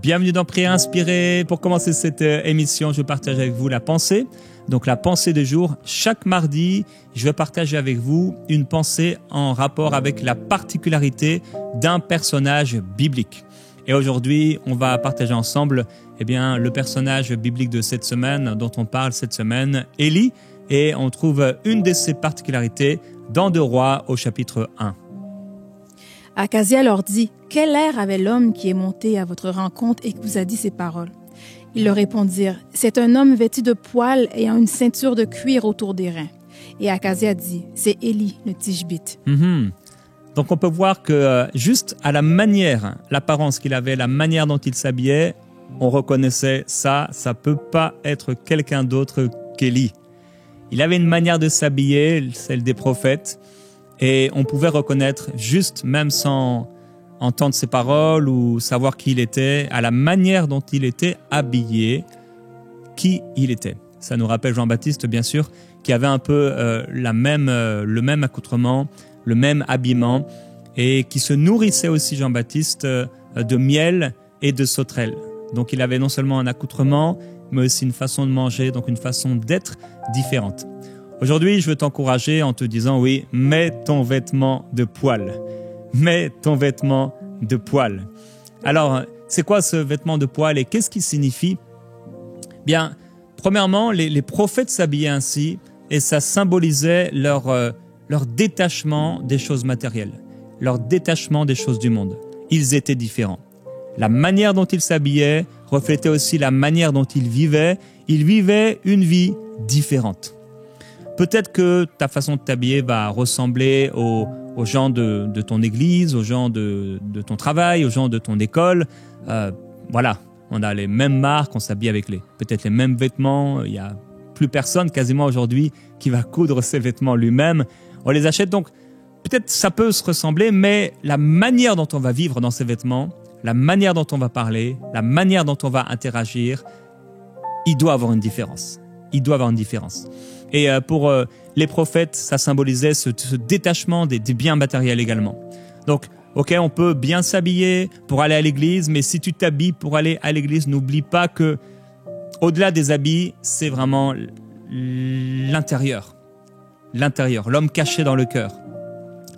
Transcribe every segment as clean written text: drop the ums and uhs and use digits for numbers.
Bienvenue dans Prière Inspirée. Pour commencer cette émission, je partage avec vous la pensée. Donc la pensée du jour. Chaque mardi, je vais partager avec vous une pensée en rapport avec la particularité d'un personnage biblique. Et aujourd'hui, on va partager ensemble le personnage biblique de cette semaine, dont on parle cette semaine, Élie. Et on trouve une de ses particularités dans 2 Rois au chapitre 1. Akazia leur dit, « Quel air avait l'homme qui est monté à votre rencontre et qui vous a dit ces paroles? » Ils leur répondirent, « C'est un homme vêtu de poils ayant une ceinture de cuir autour des reins. » Et Akazia dit, « C'est Élie, le Tishbite. » Donc on peut voir que juste à la manière, l'apparence qu'il avait, la manière dont il s'habillait, on reconnaissait ça peut pas être quelqu'un d'autre qu'Élie. Il avait une manière de s'habiller, celle des prophètes, et on pouvait reconnaître juste, même sans entendre ses paroles ou savoir qui il était, à la manière dont il était habillé, qui il était. Ça nous rappelle Jean-Baptiste, bien sûr, qui avait un peu le même accoutrement, le même habillement, et qui se nourrissait aussi, Jean-Baptiste, de miel et de sauterelles. Donc il avait non seulement un accoutrement, mais aussi une façon de manger, donc une façon d'être différente. Aujourd'hui, je veux t'encourager en te disant, oui, mets ton vêtement de poil. Mets ton vêtement de poil. Alors, c'est quoi ce vêtement de poil et qu'est-ce qu'il signifie? Bien, premièrement, les prophètes s'habillaient ainsi et ça symbolisait leur détachement des choses matérielles, leur détachement des choses du monde. Ils étaient différents. La manière dont ils s'habillaient reflétait aussi la manière dont ils vivaient. Ils vivaient une vie différente. Peut-être que ta façon de t'habiller va ressembler aux gens de ton église, aux gens de ton travail, aux gens de ton école. Voilà, on a les mêmes marques, on s'habille avec peut-être les mêmes vêtements. Il n'y a plus personne quasiment aujourd'hui qui va coudre ses vêtements lui-même. On les achète donc, peut-être ça peut se ressembler, mais la manière dont on va vivre dans ces vêtements, la manière dont on va parler, la manière dont on va interagir, il doit avoir une différence. Il doit avoir une différence. Et pour les prophètes, ça symbolisait ce détachement des biens matériels également. Donc, ok, on peut bien s'habiller pour aller à l'église, mais si tu t'habilles pour aller à l'église, n'oublie pas que au-delà des habits, c'est vraiment l'intérieur. L'intérieur, l'homme caché dans le cœur.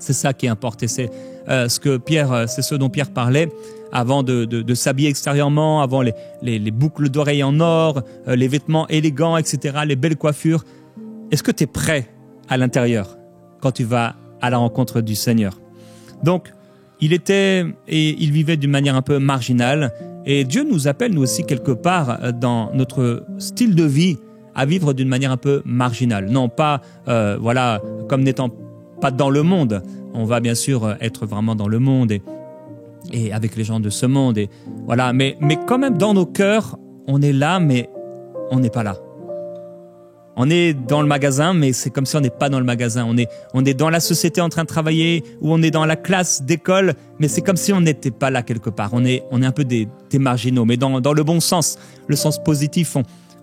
C'est ça qui importe. Et c'est ce dont Pierre parlait avant de s'habiller extérieurement, avant les boucles d'oreilles en or, les vêtements élégants, etc., les belles coiffures. Est-ce que tu es prêt à l'intérieur quand tu vas à la rencontre du Seigneur? Donc, il vivait d'une manière un peu marginale. Et Dieu nous appelle, nous aussi, quelque part, dans notre style de vie, à vivre d'une manière un peu marginale. Non pas, comme n'étant pas dans le monde. On va bien sûr être vraiment dans le monde et avec les gens de ce monde. Et voilà. Mais quand même, dans nos cœurs, on est là, mais on n'est pas là. On est dans le magasin, mais c'est comme si on n'est pas dans le magasin. On est dans la société en train de travailler, ou on est dans la classe d'école, mais c'est comme si on n'était pas là quelque part. On est un peu des marginaux, mais dans le bon sens, le sens positif.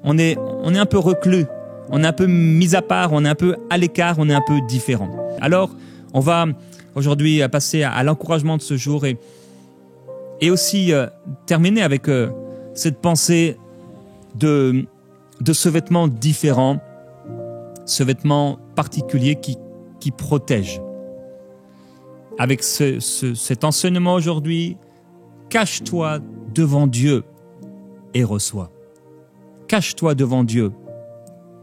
On est un peu reclus, on est un peu mis à part, on est un peu à l'écart, on est un peu différent. Alors, on va aujourd'hui passer à l'encouragement de ce jour et aussi terminer avec cette pensée de ce vêtement différent, ce vêtement particulier qui protège. Avec cet enseignement aujourd'hui, cache-toi devant Dieu et reçois. Cache-toi devant Dieu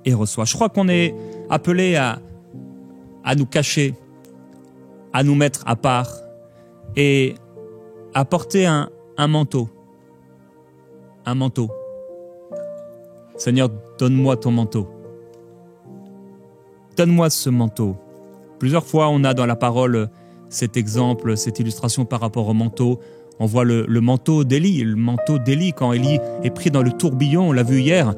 et reçois. Je crois qu'on est appelé à nous cacher, à nous mettre à part et à porter un manteau. Un manteau. Seigneur, donne-moi ton manteau. Donne-moi ce manteau. Plusieurs fois, on a dans la parole cet exemple, cette illustration par rapport au manteau. On voit le manteau d'Élie. Le manteau d'Élie, quand Élie est pris dans le tourbillon, on l'a vu hier,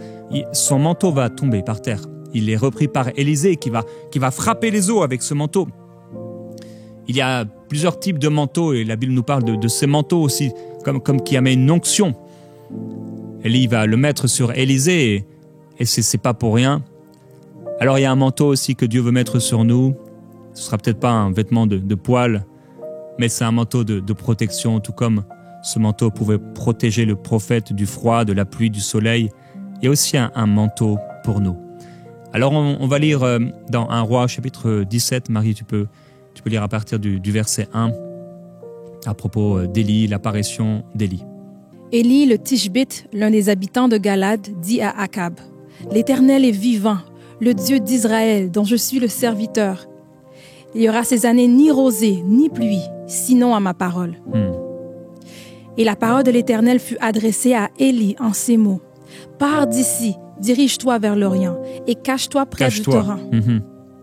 son manteau va tomber par terre. Il est repris par Élisée qui va frapper les eaux avec ce manteau. Il y a plusieurs types de manteaux et la Bible nous parle de ces manteaux aussi, comme qui amènent une onction. Élie va le mettre sur Élisée et c'est pas pour rien. Alors il y a un manteau aussi que Dieu veut mettre sur nous. Ce sera peut-être pas un vêtement de poil, mais c'est un manteau de protection, tout comme Ce manteau pouvait protéger le prophète du froid, de la pluie, du soleil. Il y a aussi un manteau pour nous. Alors on va lire dans 1 Roi chapitre 17. Marie, tu peux lire à partir du verset 1 à propos d'Élie, l'apparition d'Élie. Élie le Tishbite, l'un des habitants de Galad, dit à Akab, « L'Éternel est vivant, le Dieu d'Israël, dont je suis le serviteur. Il y aura ces années ni rosée, ni pluie, sinon à ma parole. » Et la parole de l'Éternel fut adressée à Élie en ces mots. « Pars d'ici, dirige-toi vers l'Orient, et cache-toi près du torrent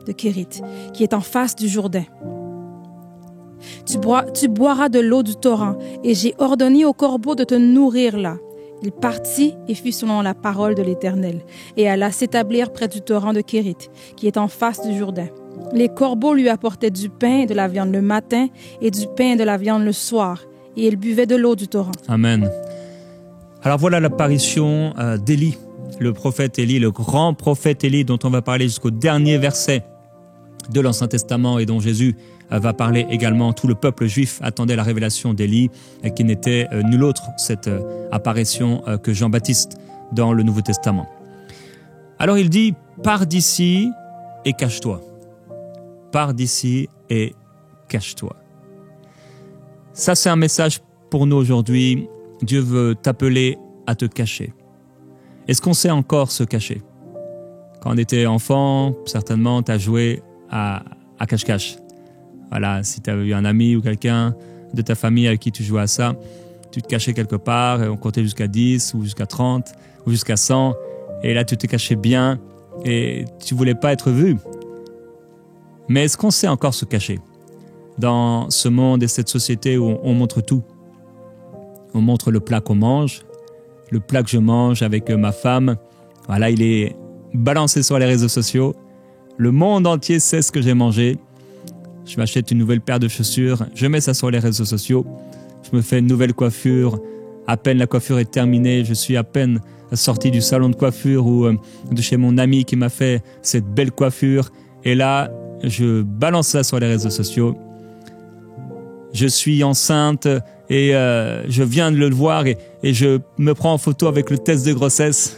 de Kérit, qui est en face du Jourdain. Tu boiras de l'eau du torrent, et j'ai ordonné au corbeau de te nourrir là. » Il partit et fit selon la parole de l'Éternel, et alla s'établir près du torrent de Kérit, qui est en face du Jourdain. Les corbeaux lui apportaient du pain et de la viande le matin, et du pain et de la viande le soir, et il buvait de l'eau du torrent. Amen. Alors voilà l'apparition d'Élie, le prophète Élie, le grand prophète Élie dont on va parler jusqu'au dernier verset de l'Ancien Testament et dont Jésus va parler également. Tout le peuple juif attendait la révélation d'Élie, qui n'était nul autre, cette apparition que Jean-Baptiste dans le Nouveau Testament. Alors il dit, pars d'ici et cache-toi. Pars d'ici et cache-toi. Ça, c'est un message pour nous aujourd'hui. Dieu veut t'appeler à te cacher. Est-ce qu'on sait encore se cacher? Quand on était enfant, certainement, tu as joué à cache-cache. Voilà, si tu as eu un ami ou quelqu'un de ta famille avec qui tu jouais à ça, tu te cachais quelque part et on comptait jusqu'à 10 ou jusqu'à 30 ou jusqu'à 100 et là tu te cachais bien et tu voulais pas être vu. Mais est-ce qu'on sait encore se cacher dans ce monde et cette société où on montre tout? On montre le plat qu'on mange, le plat que je mange avec ma femme. Voilà, il est balancé sur les réseaux sociaux. Le monde entier sait ce que j'ai mangé. Je m'achète une nouvelle paire de chaussures, je mets ça sur les réseaux sociaux. Je me fais une nouvelle coiffure. À peine la coiffure est terminée, je suis à peine sorti du salon de coiffure ou de chez mon ami qui m'a fait cette belle coiffure. Et là, je balance ça sur les réseaux sociaux. Je suis enceinte et je viens de le voir et je me prends en photo avec le test de grossesse.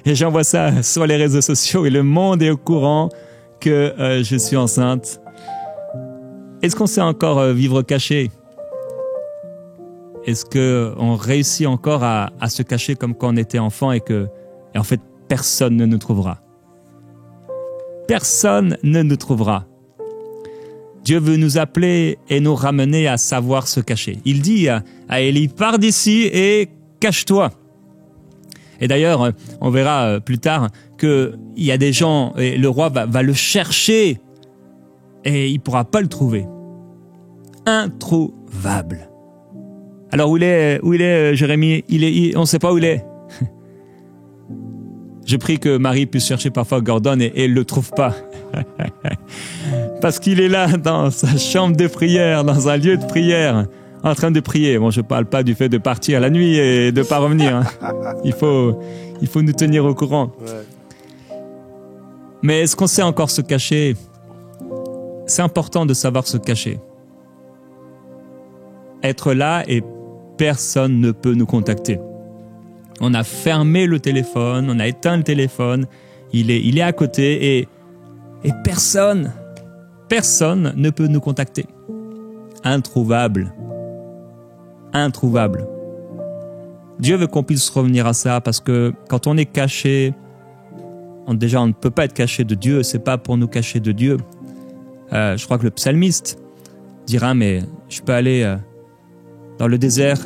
Et j'envoie ça sur les réseaux sociaux et le monde est au courant que je suis enceinte. Est-ce qu'on sait encore vivre caché? Est-ce qu'on réussit encore à se cacher comme quand on était enfant et en fait personne ne nous trouvera? Personne ne nous trouvera. Dieu veut nous appeler et nous ramener à savoir se cacher. Il dit à Élie, pars d'ici et cache-toi. Et d'ailleurs, on verra plus tard qu'il y a des gens, et le roi va le chercher et il ne pourra pas le trouver. Introuvable. Alors où il est Jérémie? On ne sait pas où il est. Je prie que Marie puisse chercher parfois Gordon et elle ne le trouve pas. Parce qu'il est là dans sa chambre de prière, dans un lieu de prière, en train de prier. Bon, je ne parle pas du fait de partir la nuit et de ne pas revenir. Hein. Il faut nous tenir au courant. Ouais. Mais est-ce qu'on sait encore se cacher? C'est important de savoir se cacher. Être là et personne ne peut nous contacter. On a fermé le téléphone, on a éteint le téléphone, il est à côté et personne ne peut nous contacter. Introuvable. Introuvable. Dieu veut qu'on puisse revenir à ça parce que quand on est caché, déjà on ne peut pas être caché de Dieu, c'est pas pour nous cacher de Dieu. Je crois que le psalmiste dira, mais je peux aller dans le désert,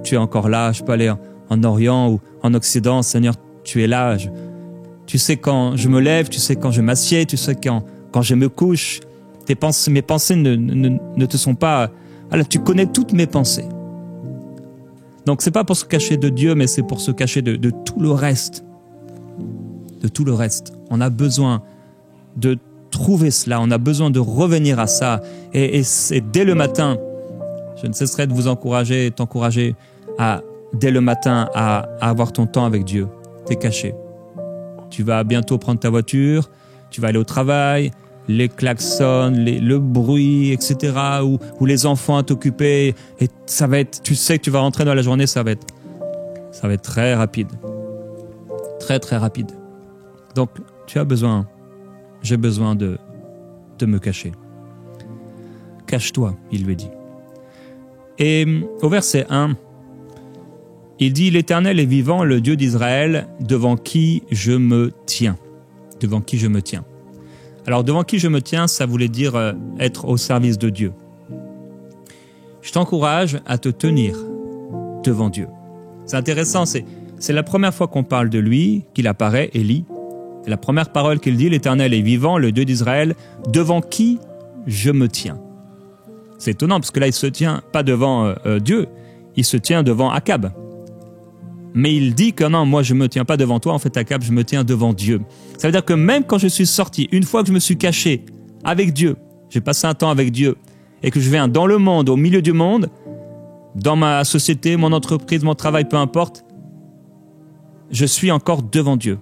tu es encore là, je peux aller en Orient ou en Occident, Seigneur, tu es là. Tu sais quand je me lève, tu sais quand je m'assieds, tu sais quand je me couche. Mes pensées ne te sont pas... Alors, tu connais toutes mes pensées. Donc, c'est pas pour se cacher de Dieu, mais c'est pour se cacher de tout le reste. De tout le reste. On a besoin de trouver cela, on a besoin de revenir à ça. Et dès le matin, je ne cesserai de vous t'encourager dès le matin à avoir ton temps avec Dieu. T'es caché. Tu vas bientôt prendre ta voiture, tu vas aller au travail, les klaxons, le bruit, etc., ou les enfants à t'occuper, et ça va être, tu sais que tu vas rentrer dans la journée, ça va être très rapide. Très, très rapide. Donc, j'ai besoin de me cacher. Cache-toi, il lui dit. Et au verset 1, il dit « L'Éternel est vivant, le Dieu d'Israël, devant qui je me tiens. » Devant qui je me tiens. Alors, devant qui je me tiens, ça voulait dire être au service de Dieu. Je t'encourage à te tenir devant Dieu. C'est intéressant, c'est la première fois qu'on parle de lui, qu'il apparaît, Élie. La première parole qu'il dit, l'Éternel est vivant, le Dieu d'Israël, devant qui je me tiens. C'est étonnant, parce que là, il ne se tient pas devant Dieu, il se tient devant Akab. Mais il dit que non, moi je ne me tiens pas devant toi, en fait Akab, je me tiens devant Dieu. Ça veut dire que même quand je suis sorti, une fois que je me suis caché avec Dieu, j'ai passé un temps avec Dieu, et que je viens dans le monde, au milieu du monde, dans ma société, mon entreprise, mon travail, peu importe, je suis encore devant Dieu.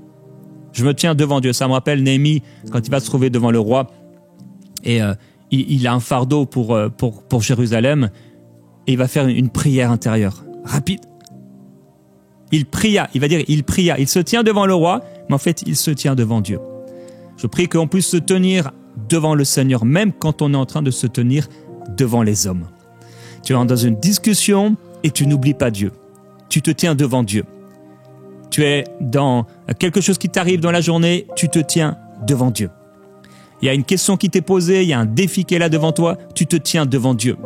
Je me tiens devant Dieu. Ça me rappelle Néhémie, quand il va se trouver devant le roi, et il a un fardeau pour Jérusalem, et il va faire une prière intérieure, rapide. Il pria, il se tient devant le roi, mais en fait, il se tient devant Dieu. Je prie qu'on puisse se tenir devant le Seigneur, même quand on est en train de se tenir devant les hommes. Tu es dans une discussion et tu n'oublies pas Dieu. Tu te tiens devant Dieu. Tu es dans quelque chose qui t'arrive dans la journée, tu te tiens devant Dieu. Il y a une question qui t'est posée, il y a un défi qui est là devant toi, tu te tiens devant Dieu.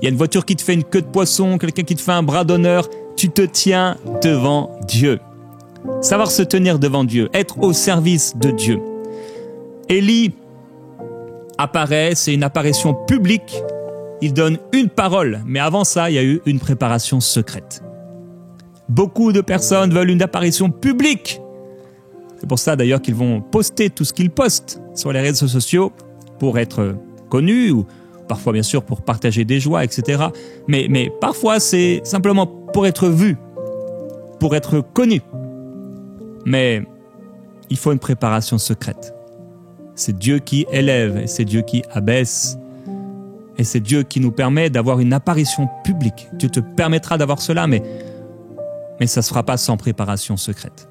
Il y a une voiture qui te fait une queue de poisson, quelqu'un qui te fait un bras d'honneur, tu te tiens devant Dieu. Savoir se tenir devant Dieu, être au service de Dieu. Élie apparaît, c'est une apparition publique, il donne une parole, mais avant ça, il y a eu une préparation secrète. Beaucoup de personnes veulent une apparition publique. C'est pour ça d'ailleurs qu'ils vont poster tout ce qu'ils postent sur les réseaux sociaux pour être connus ou parfois bien sûr pour partager des joies, etc. Mais parfois c'est simplement pour être vu, pour être connu. Mais il faut une préparation secrète. C'est Dieu qui élève et c'est Dieu qui abaisse. Et c'est Dieu qui nous permet d'avoir une apparition publique. Dieu te permettra d'avoir cela, mais ça ne se fera pas sans préparation secrète.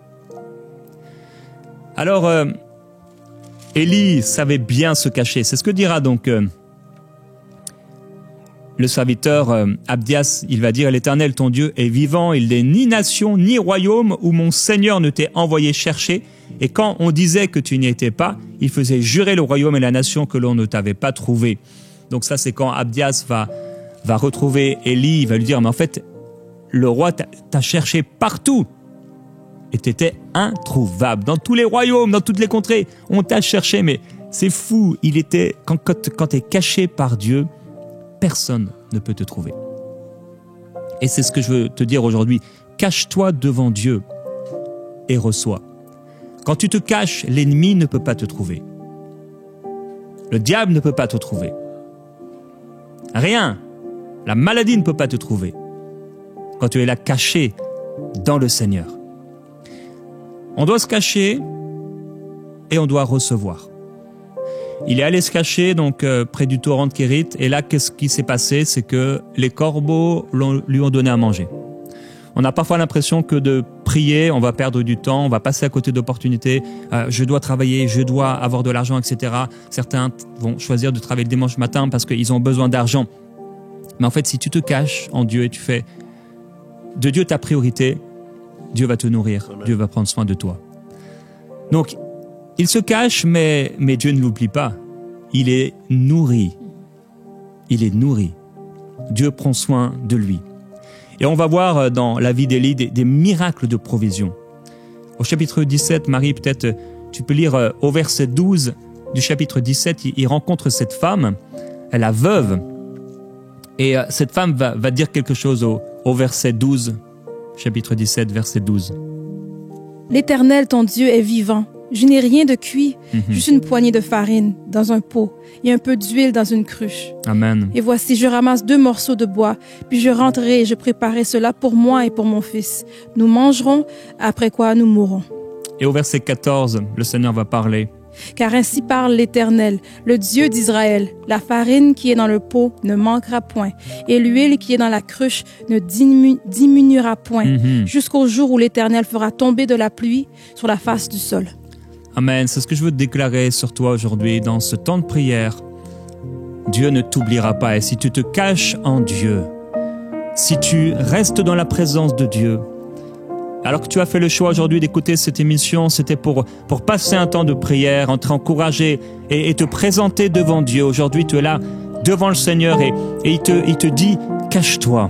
Alors, Élie savait bien se cacher. C'est ce que dira donc le serviteur Abdias. Il va dire « L'Éternel, ton Dieu, est vivant. Il n'est ni nation, ni royaume où mon Seigneur ne t'ait envoyé chercher. Et quand on disait que tu n'y étais pas, il faisait jurer le royaume et la nation que l'on ne t'avait pas trouvé. » Donc ça, c'est quand Abdias va retrouver Élie. Il va lui dire « Mais en fait, le roi t'a cherché partout. Et tu étais introuvable. Dans tous les royaumes, dans toutes les contrées, on t'a cherché. Mais c'est fou. Quand tu es caché par Dieu, personne ne peut te trouver. » Et c'est ce que je veux te dire aujourd'hui. Cache-toi devant Dieu et reçois. Quand tu te caches, l'ennemi ne peut pas te trouver. Le diable ne peut pas te trouver. Rien. La maladie ne peut pas te trouver. Quand tu es là caché dans le Seigneur. On doit se cacher et on doit recevoir. Il est allé se cacher donc près du torrent de Kérit, et là qu'est-ce qui s'est passé? C'est que les corbeaux lui ont donné à manger. On a parfois l'impression que de prier, on va perdre du temps, on va passer à côté d'opportunités, je dois travailler, je dois avoir de l'argent, etc. Certains vont choisir de travailler le dimanche matin parce qu'ils ont besoin d'argent. Mais en fait, si tu te caches en Dieu et tu fais de Dieu ta priorité, Dieu va te nourrir, Dieu va prendre soin de toi. Donc, il se cache, mais Dieu ne l'oublie pas. Il est nourri. Il est nourri. Dieu prend soin de lui. Et on va voir dans la vie d'Élie des miracles de provision. Au chapitre 17, Marie, peut-être tu peux lire au verset 12 du chapitre 17, il rencontre cette femme, elle est veuve. Et cette femme va dire quelque chose au verset 12, chapitre 17, verset 12. L'Éternel, ton Dieu, est vivant. Je n'ai rien de cuit, juste une poignée de farine dans un pot et un peu d'huile dans une cruche. Amen. Et voici, je ramasse 2 morceaux de bois, puis je rentrerai et je préparerai cela pour moi et pour mon fils. Nous mangerons, après quoi nous mourrons. Et au verset 14, le Seigneur va parler. Car ainsi parle l'Éternel, le Dieu d'Israël. La farine qui est dans le pot ne manquera point, et l'huile qui est dans la cruche ne diminuera point, jusqu'au jour où l'Éternel fera tomber de la pluie sur la face du sol. Amen. C'est ce que je veux déclarer sur toi aujourd'hui dans ce temps de prière. Dieu ne t'oubliera pas. Et si tu te caches en Dieu, si tu restes dans la présence de Dieu, alors que tu as fait le choix aujourd'hui d'écouter cette émission, c'était pour passer un temps de prière, entrer en courage et te présenter devant Dieu. Aujourd'hui, tu es là devant le Seigneur et il te dit, cache-toi,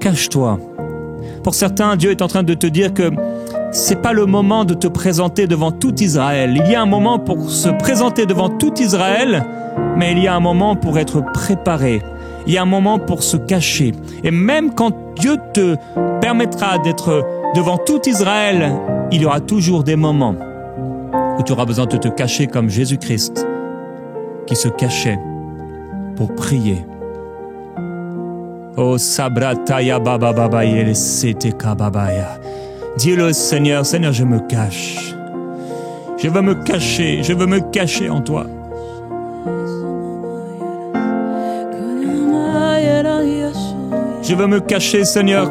cache-toi. Pour certains, Dieu est en train de te dire que c'est pas le moment de te présenter devant tout Israël. Il y a un moment pour se présenter devant tout Israël, mais il y a un moment pour être préparé. Il y a un moment pour se cacher. Et même quand Dieu te permettra d'être devant tout Israël, il y aura toujours des moments où tu auras besoin de te cacher comme Jésus-Christ, qui se cachait pour prier. Oh sabrataya baba baba yele seteka babaya. Dis-le Seigneur, Seigneur, je me cache. Je veux me cacher en toi. Je veux me cacher, Seigneur.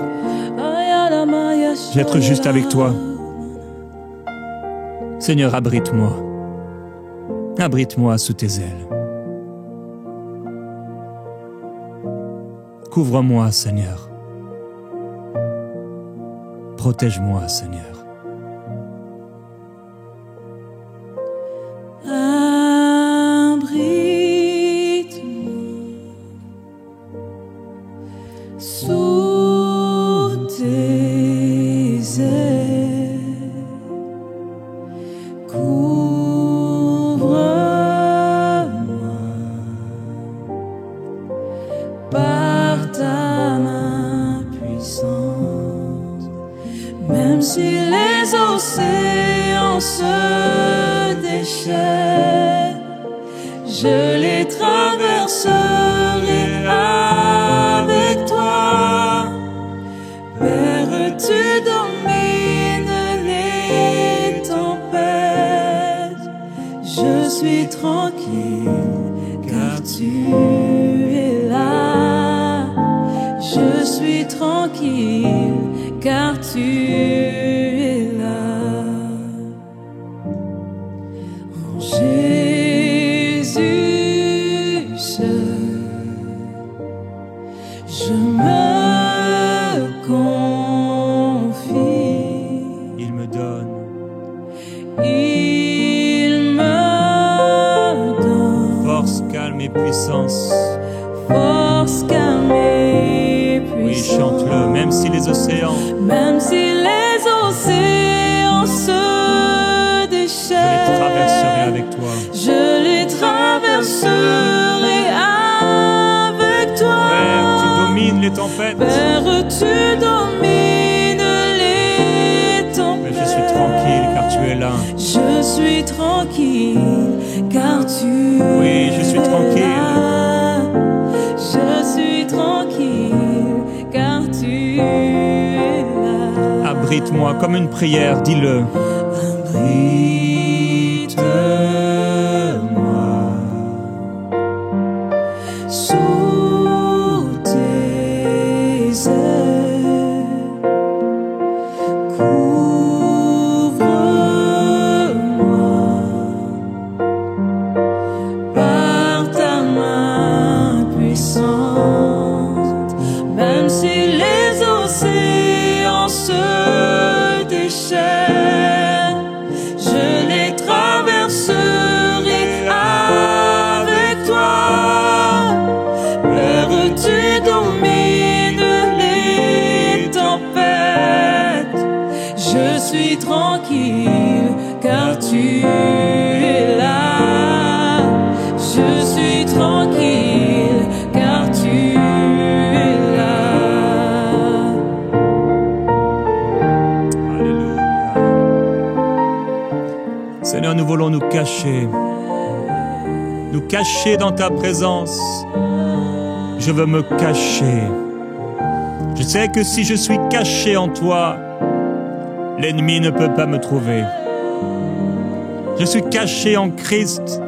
Je vais être juste avec toi. Seigneur, abrite-moi. Abrite-moi sous tes ailes. Couvre-moi, Seigneur. Protège-moi, Seigneur. Sous tes ailes, couvre-moi par ta main puissante, même si les océans se déchaînent, je les traverserai avec toi. Père, tu domines les tempêtes. Je suis tranquille car tu es là. Je suis tranquille car tu es là. En Jésus seul, je me confie. Il me donne force, calme et puissance. Force, calme et Oui, puissance. chante-le, même si les océans, Même si les océans se je les déchaînent, traverserai avec toi. je les traverserai avec toi. Père, tu domines les tempêtes. Père, tu domines les Mais tempêtes. je suis tranquille car tu es là. Je suis tranquille car tu Oui, je suis es tranquille. là. Je suis tranquille car tu es là. Abrite-moi comme une prière, dis-le. Abrite-moi sous tes ailes. Couvre-moi par ta main puissante, même si les océans se déchaînent, je les traverserai avec toi. Père, tu domines les tempêtes. Je suis tranquille car tu es là. Je suis tranquille car tu es là. Alléluia. Seigneur, nous voulons nous cacher dans ta présence. Je veux me cacher. Je sais que si je suis caché en toi, l'ennemi ne peut pas me trouver. Je suis caché en Christ.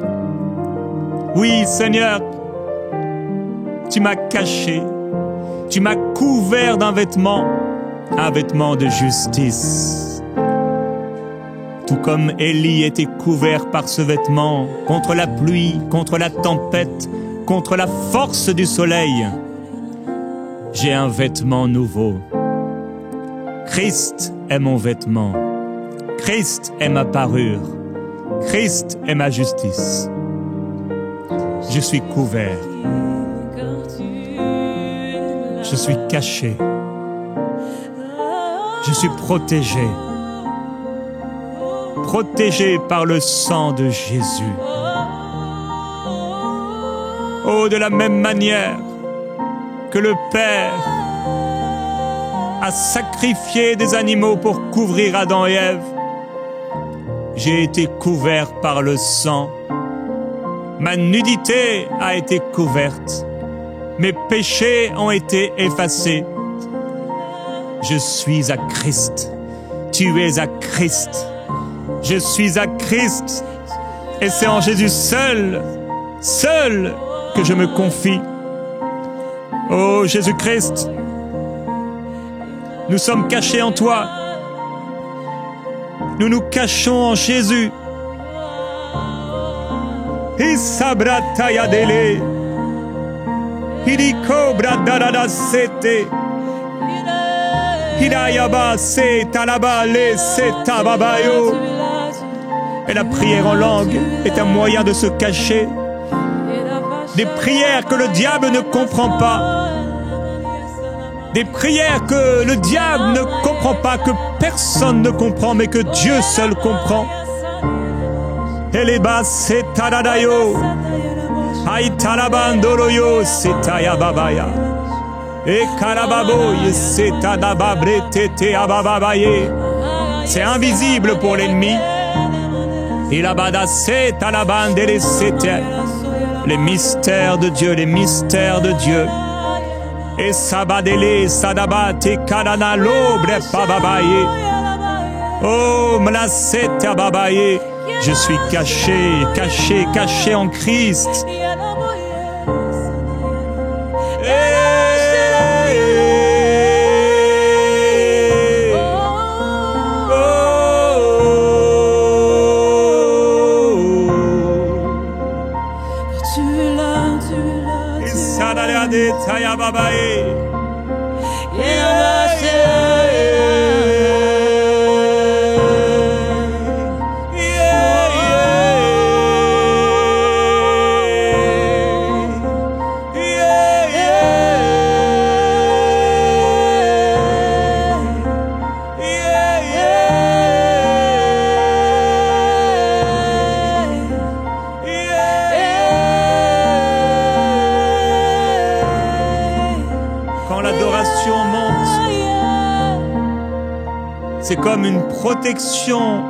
Oui, Seigneur, tu m'as caché. Tu m'as couvert d'un vêtement, un vêtement de justice. Tout comme Élie était couvert par ce vêtement contre la pluie, contre la tempête, contre la force du soleil, j'ai un vêtement nouveau. Christ est mon vêtement. Christ est ma parure. Christ est ma justice. Je suis couvert. Je suis caché. Je suis protégé. Protégé par le sang de Jésus. Oh, de la même manière que le Père a sacrifié des animaux pour couvrir Adam et Ève, j'ai été couvert par le sang. Ma nudité a été couverte. Mes péchés ont été effacés. Je suis à Christ. Tu es à Christ. Je suis à Christ. Et c'est en Jésus seul, seul, que je me confie. Oh Jésus-Christ, nous sommes cachés en toi. Nous nous cachons en Jésus. Isabratayadele. Hiriko bradarada sete. Hirayaba se talabale se tababayo. Et la prière en langue est un moyen de se cacher. Des prières que le diable ne comprend pas. Des prières que le diable ne comprend pas, que personne ne comprend, mais que Dieu seul comprend. Eleba se taradayo. Aitalabandoroyo se tayababaya. Et karababoye se tadababrete abababaye. C'est invisible pour l'ennemi. Il abada se talabandere sete. Les mystères de Dieu, les mystères de Dieu. Et sabadele sadabate kanana lobre pababaye. Oh, mlasete ababaye. Je suis caché, caché, caché en Christ. C'est comme une protection.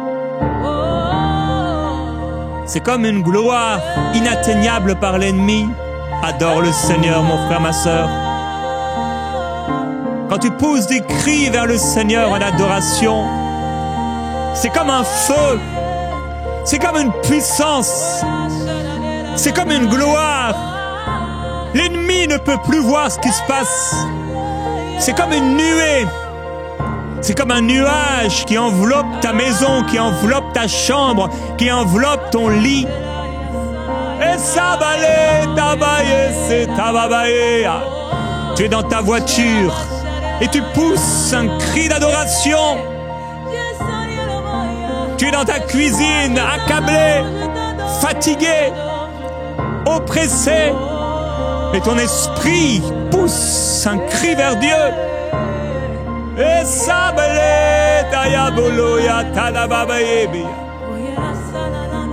C'est comme une gloire inatteignable par l'ennemi. Adore le Seigneur, mon frère, ma sœur. Quand tu pousses des cris vers le Seigneur en adoration, c'est comme un feu. C'est comme une puissance. C'est comme une gloire. L'ennemi ne peut plus voir ce qui se passe. C'est comme une nuée. C'est comme un nuage qui enveloppe ta maison, qui enveloppe ta chambre, qui enveloppe ton lit. Et sabale tabaye se tababaye. Tu es dans ta voiture et tu pousses un cri d'adoration. Tu es dans ta cuisine, accablé, fatigué, oppressé. Et ton esprit pousse un cri vers Dieu. Et sabale tayaboloya talababayebi.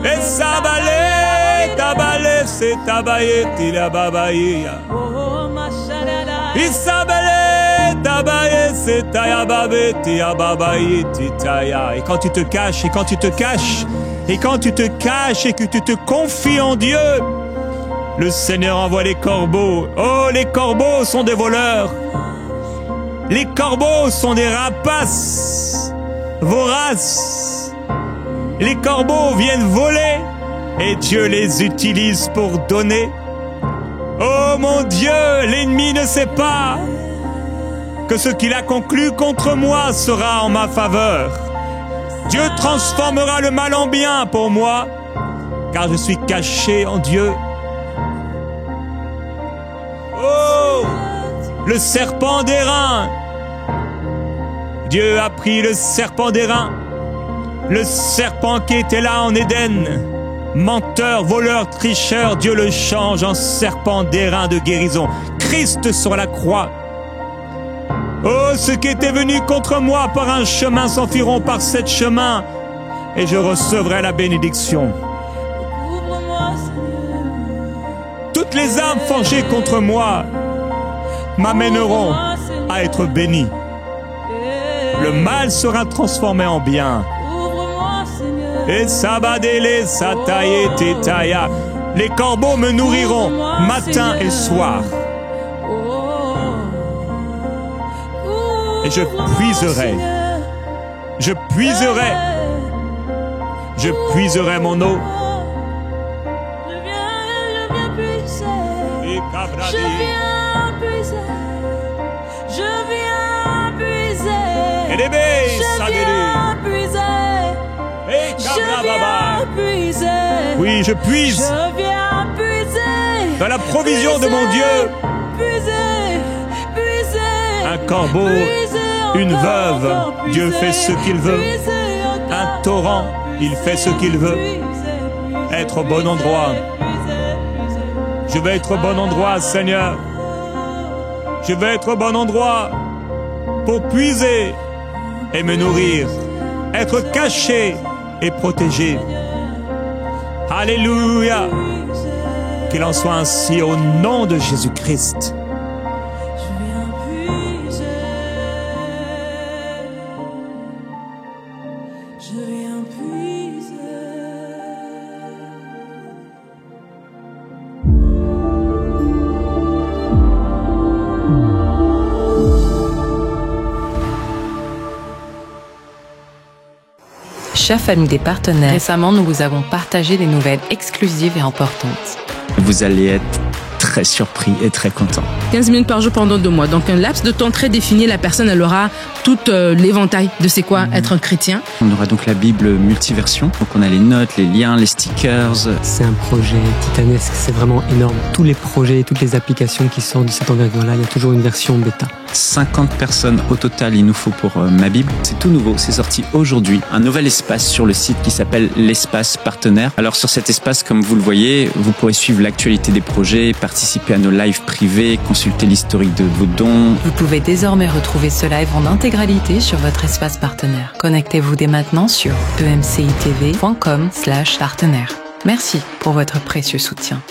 Et sabale tabale se tabaye tilababayeya. Et sabale tabaye se tayababe tiababaye titaya. Et quand tu te caches, et quand tu te caches, et quand tu te caches et que tu te confies en Dieu, le Seigneur envoie les corbeaux. Oh, les corbeaux sont des voleurs. Les corbeaux sont des rapaces voraces. Les corbeaux viennent voler et Dieu les utilise pour donner. Oh mon Dieu, l'ennemi ne sait pas que ce qu'il a conclu contre moi sera en ma faveur. Dieu transformera le mal en bien pour moi, car je suis caché en Dieu. Oh, le serpent d'airain. Dieu a pris le serpent d'airain, le serpent qui était là en Éden. Menteur, voleur, tricheur, Dieu le change en serpent d'airain de guérison. Christ sur la croix. Oh, ceux qui étaient venus contre moi par un chemin s'enfuiront par sept chemins, et je recevrai la bénédiction. Toutes les âmes forgées contre moi m'amèneront à être béni. Le mal sera transformé en bien. Et sabadele sataye tetaya. Les corbeaux me nourriront matin et soir. Et je puiserai mon eau. Et Je viens puiser. et les baies, Je viens puiser. oui, je puise Je viens puiser. dans la provision de mon Dieu. Un corbeau, une veuve, Dieu fait ce qu'il veut. Un torrent, il fait ce qu'il veut. Être au bon endroit. Je vais être au bon endroit, Seigneur. Je vais être au bon endroit pour puiser et me nourrir. Être caché et protégé. Alléluia. Qu'il en soit ainsi au nom de Jésus-Christ. Chère famille des partenaires, récemment nous vous avons partagé des nouvelles exclusives et importantes. Vous allez être très surpris et très content. 15 minutes par jour pendant 2 mois. Donc un laps de temps très défini, la personne elle aura tout l'éventail de c'est quoi être un chrétien. On aura donc la Bible multiversion. Donc on a les notes, les liens, les stickers. C'est un projet titanesque, c'est vraiment énorme. Tous les projets, toutes les applications qui sortent de cette envergure-là, il y a toujours une version bêta. 50 personnes au total, il nous faut pour ma Bible. C'est tout nouveau, c'est sorti aujourd'hui. Un nouvel espace sur le site qui s'appelle l'espace partenaire. Alors sur cet espace, comme vous le voyez, vous pourrez suivre l'actualité des projets, participer à nos lives privés, consulter l'historique de vos dons. Vous pouvez désormais retrouver ce live en intégralité sur votre espace partenaire. Connectez-vous dès maintenant sur emcitv.com/partenaire. Merci pour votre précieux soutien.